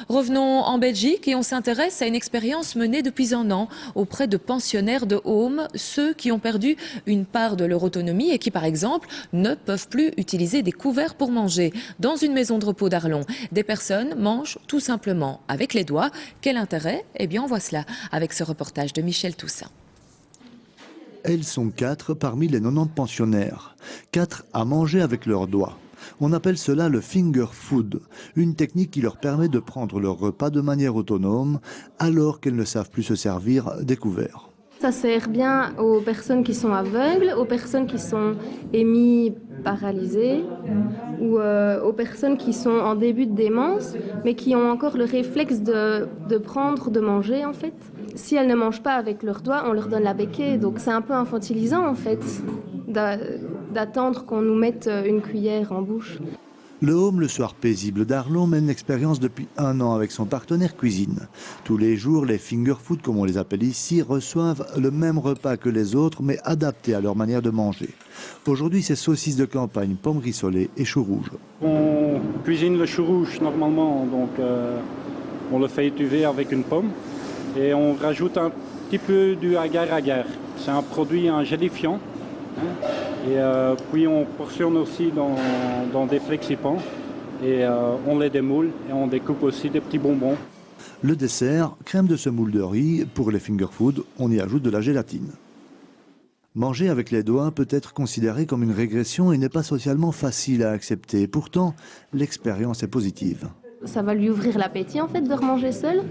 Revenons en Belgique et on s'intéresse à une expérience menée depuis un an auprès de pensionnaires de home, ceux qui ont perdu une part de leur autonomie et qui, par exemple, ne peuvent plus utiliser des couverts pour manger. Dans une maison de repos d'Arlon, des personnes mangent tout simplement avec les doigts. Quel intérêt? Eh bien, on voit cela avec ce reportage de Michel Toussaint. Elles sont 4 parmi les 90 pensionnaires. 4 à manger avec leurs doigts. On appelle cela le finger food, une technique qui leur permet de prendre leur repas de manière autonome alors qu'elles ne savent plus se servir des couverts. Ça sert bien aux personnes qui sont aveugles, aux personnes qui sont paralysées ou aux personnes qui sont en début de démence mais qui ont encore le réflexe de prendre, de manger en fait. Si elles ne mangent pas avec leurs doigts, on leur donne la béquille, donc c'est un peu infantilisant en fait d'attendre qu'on nous mette une cuillère en bouche. Le Home le soir paisible d'Arlon mène l'expérience depuis 1 an avec son partenaire cuisine. Tous les jours, les finger food, comme on les appelle ici, reçoivent le même repas que les autres, mais adapté à leur manière de manger. Aujourd'hui, c'est saucisses de campagne, pommes rissolées et choux rouges. On cuisine le chou rouge normalement, donc on le fait étuver avec une pomme et on rajoute un petit peu du agar-agar. C'est un produit, un gélifiant. Et puis on portionne aussi dans des flexipans et on les démoule et on découpe aussi des petits bonbons. Le dessert, crème de semoule de riz. Pour les finger food, on y ajoute de la gélatine. Manger avec les doigts peut être considéré comme une régression et n'est pas socialement facile à accepter. Pourtant, l'expérience est positive. Ça va lui ouvrir l'appétit en fait de remanger seule.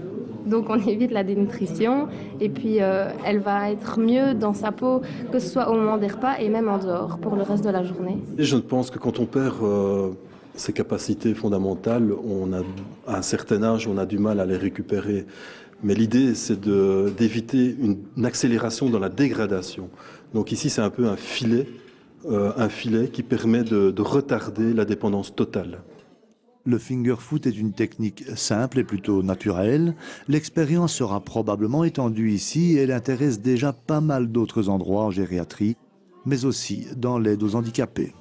Donc on évite la dénutrition et puis elle va être mieux dans sa peau, que ce soit au moment des repas et même en dehors pour le reste de la journée. Et je pense que quand on perd ses capacités fondamentales, à un certain âge, on a du mal à les récupérer. Mais l'idée, c'est d'éviter une accélération dans la dégradation. Donc ici, c'est un peu un filet qui permet de retarder la dépendance totale. Le finger food est une technique simple et plutôt naturelle. L'expérience sera probablement étendue ici et elle intéresse déjà pas mal d'autres endroits en gériatrie, mais aussi dans l'aide aux handicapés.